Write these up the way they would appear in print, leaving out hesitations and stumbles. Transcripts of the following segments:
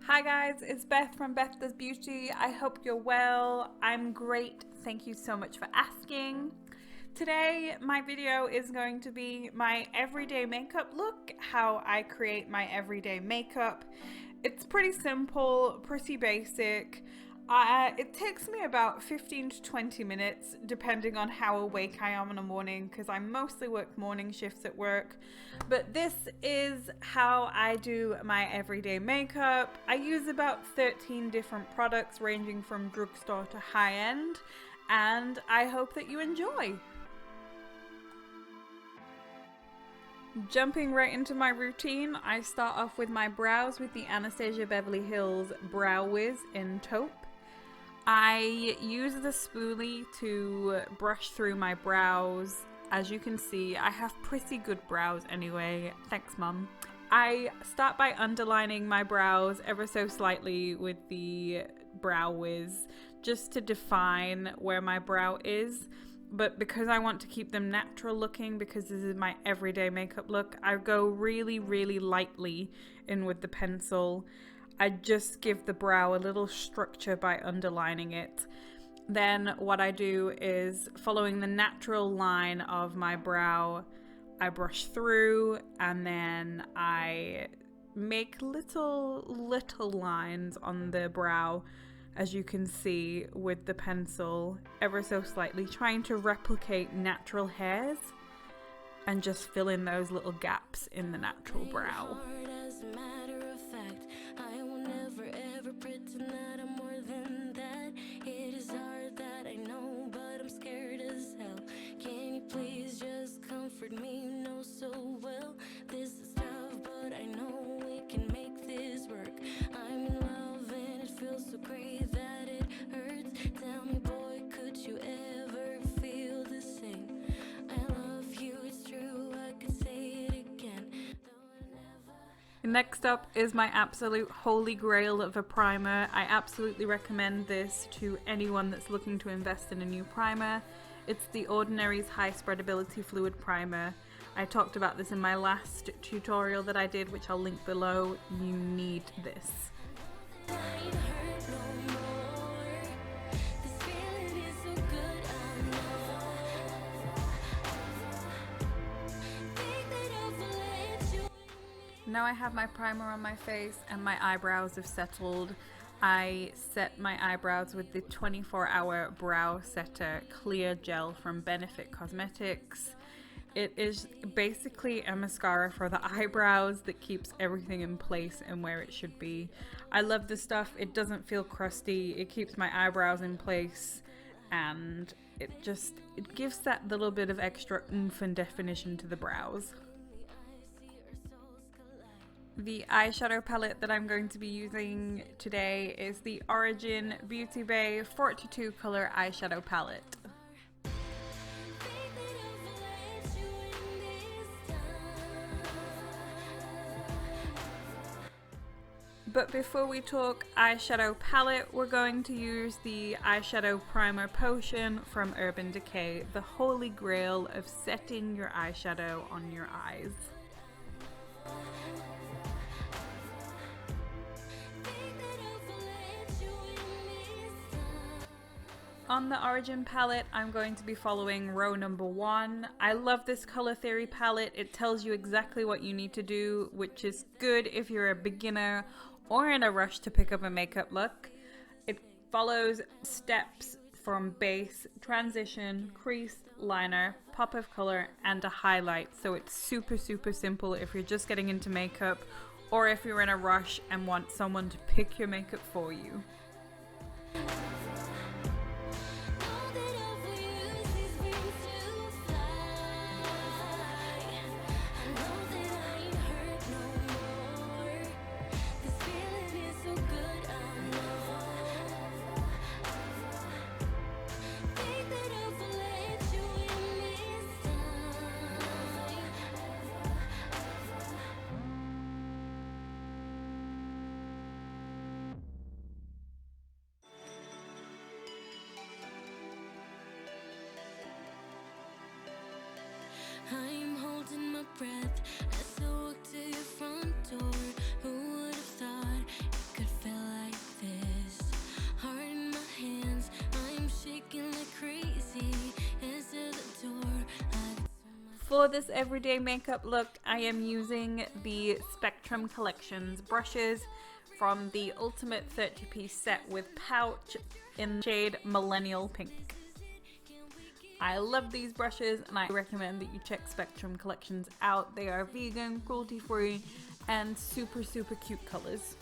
Hi guys, it's Beth from Beth Does Beauty. I hope you're well. I'm great. Thank you so much for asking. Today, my video is going to be my everyday makeup look, how I create my everyday makeup. It's pretty simple, pretty basic. It takes me about 15 to 20 minutes depending on how awake I am in the morning because I mostly work morning shifts at work. But this is how I do my everyday makeup. I use about 13 different products ranging from drugstore to high-end, and I hope that you enjoy. Jumping right into my routine, I start off with my brows with the Anastasia Beverly Hills Brow Wiz in taupe. I use the spoolie to brush through my brows. As you can see, I have pretty good brows anyway. Thanks, Mum. I start by underlining my brows ever so slightly with the Brow Wiz just to define where my brow is. But because I want to keep them natural looking, because this is my everyday makeup look, I go really, really lightly in with the pencil. I just give the brow a little structure by underlining it. Then what I do is, following the natural line of my brow, I brush through and then I make little lines on the brow, as you can see, with the pencil ever so slightly, trying to replicate natural hairs and just fill in those little gaps in the natural brow. Me, you know so well this is tough, but I know we can make this work. I'm in love and it feels so great that it hurts. Tell me, boy, could you ever feel the same? I love you, it's true, I could say it again. Next up is my absolute holy grail of a primer. I absolutely recommend this to anyone that's looking to invest in a new primer. It's the Ordinary's High Spreadability Fluid Primer. I talked about this in my last tutorial that I did, which I'll link below. You need this. Now I have my primer on my face and my eyebrows have settled. I set my eyebrows with the 24-hour Brow Setter Clear Gel from Benefit Cosmetics. It is basically a mascara for the eyebrows that keeps everything in place and where it should be. I love this stuff. It doesn't feel crusty. It keeps my eyebrows in place, and it gives that little bit of extra oomph and definition to the brows. The eyeshadow palette that I'm going to be using today is the Origin Beauty Bay 42 color eyeshadow palette. But before we talk eyeshadow palette, we're going to use the eyeshadow primer potion from Urban Decay, the holy grail of setting your eyeshadow on your eyes. On the Origin palette, I'm going to be following row number 1. I love this color theory palette. It tells you exactly what you need to do, which is good if you're a beginner or in a rush to pick up a makeup look. It follows steps from base, transition, crease, liner, pop of color, and a highlight. So it's super simple if you're just getting into makeup or if you're in a rush and want someone to pick your makeup for you. I'm holding my breath as I walk to your front door. Who would have thought it could For this everyday makeup look, I am using the Spectrum Collections brushes from the Ultimate 30-piece set with pouch in the shade Millennial Pink. I love these brushes and I recommend that you check Spectrum Collections out. They are vegan, cruelty-free, and super cute colors.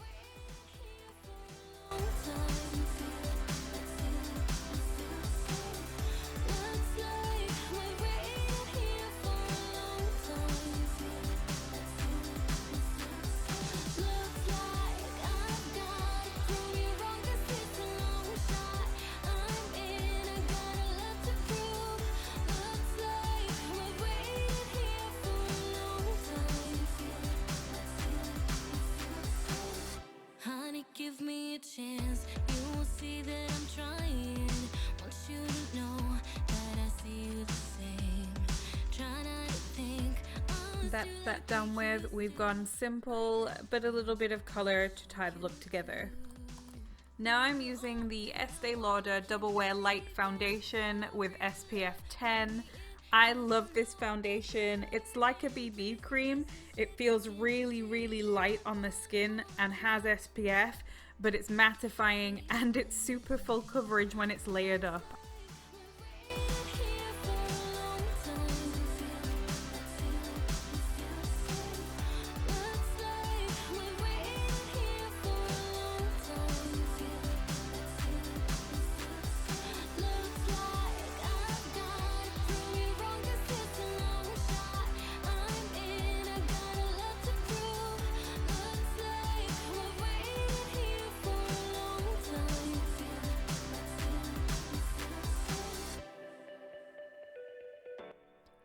Give me a chance, you will see that I'm trying. Want you to know that I see you the same. Try not to think. That's that done with. We've gone simple, but a little bit of color to tie the look together. Now I'm using the Estee Lauder Double Wear Light Foundation with SPF 10. I love this foundation. It's like a BB cream. It feels really light on the skin and has SPF, but it's mattifying and it's super full coverage when it's layered up.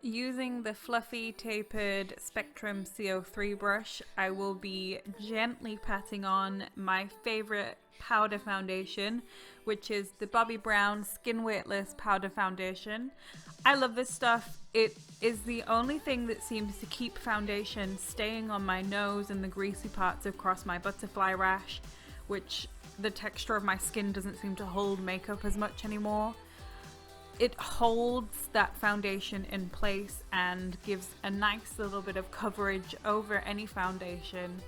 Using the fluffy tapered Spectrum CO3 brush, I will be gently patting on my favorite powder foundation, which is the Bobbi Brown Skin Weightless Powder Foundation. I love this stuff. It is the only thing that seems to keep foundation staying on my nose and the greasy parts across my butterfly rash, which the texture of my skin doesn't seem to hold makeup as much anymore. It holds that foundation in place and gives a nice little bit of coverage over any foundation.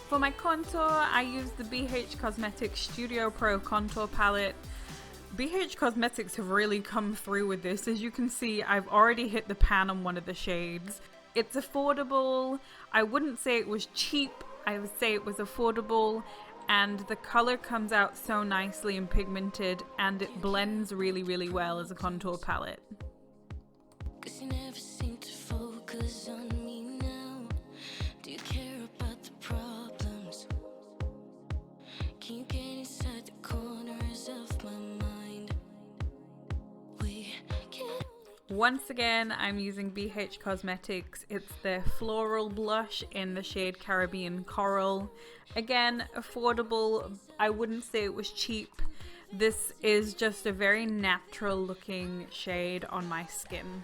For my contour, I use the BH Cosmetics Studio Pro Contour Palette. BH Cosmetics have really come through with this. As you can see, I've already hit the pan on one of the shades. It's affordable. I wouldn't say it was cheap. I would say it was affordable, and the color comes out so nicely and pigmented, and it blends really well as a contour palette. 'Cause you never seem to focus on me now. Do you care about the problems? Keep getting inside the corners of my mind. We can't. Once again, I'm using BH Cosmetics. It's the Floral Blush in the shade Caribbean Coral. Again, affordable. I wouldn't say it was cheap. This is just a very natural looking shade on my skin.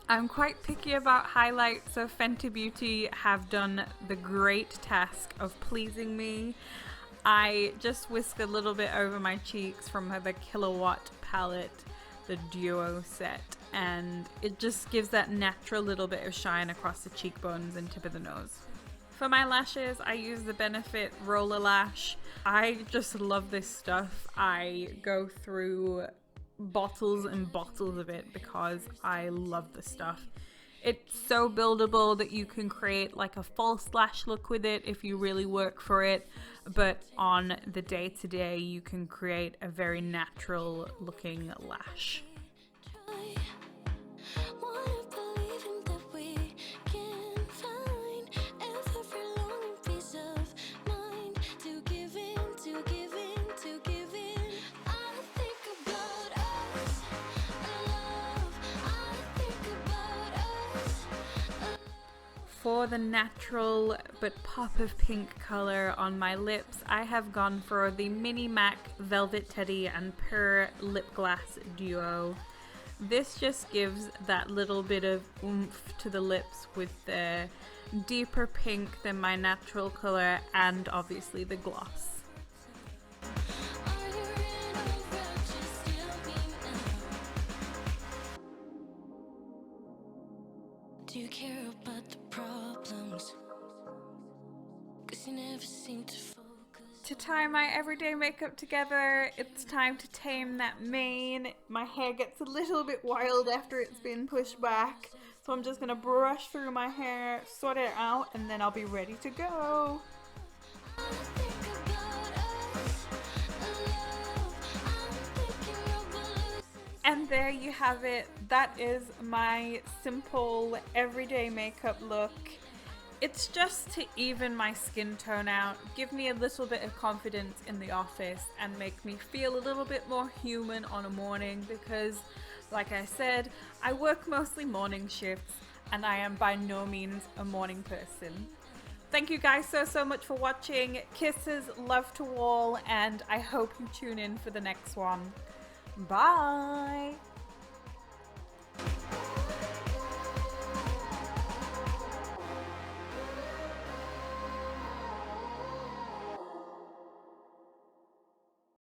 I'm quite picky about highlights, so Fenty Beauty have done the great task of pleasing me. I just whisk a little bit over my cheeks from the Killawatt palette, the Duo set, and it just gives that natural little bit of shine across the cheekbones and tip of the nose. For my lashes, I use the Benefit Roller Lash. I just love this stuff. I go through bottles and bottles of it because I love the stuff. It's so buildable that you can create like a false lash look with it if you really work for it, but on the day-to-day you can create a very natural looking lash. For the natural but pop of pink color on my lips, I have gone for the Mini MAC Velvet Teddy and Prrr Lip Glass Duo. This just gives that little bit of oomph to the lips with the deeper pink than my natural colour and obviously the gloss. Do you care about the problems? 'Cause you never seem to focus. To tie my everyday makeup together, it's time to tame that mane. My hair gets a little bit wild after it's been pushed back, so I'm just gonna brush through my hair, sort it out, and then I'll be ready to go. And there you have it. That is my simple everyday makeup look. It's just to even my skin tone out, give me a little bit of confidence in the office, and make me feel a little bit more human on a morning because, like I said, I work mostly morning shifts and I am by no means a morning person. Thank you guys so much for watching. Kisses, love to all, and I hope you tune in for the next one. Bye!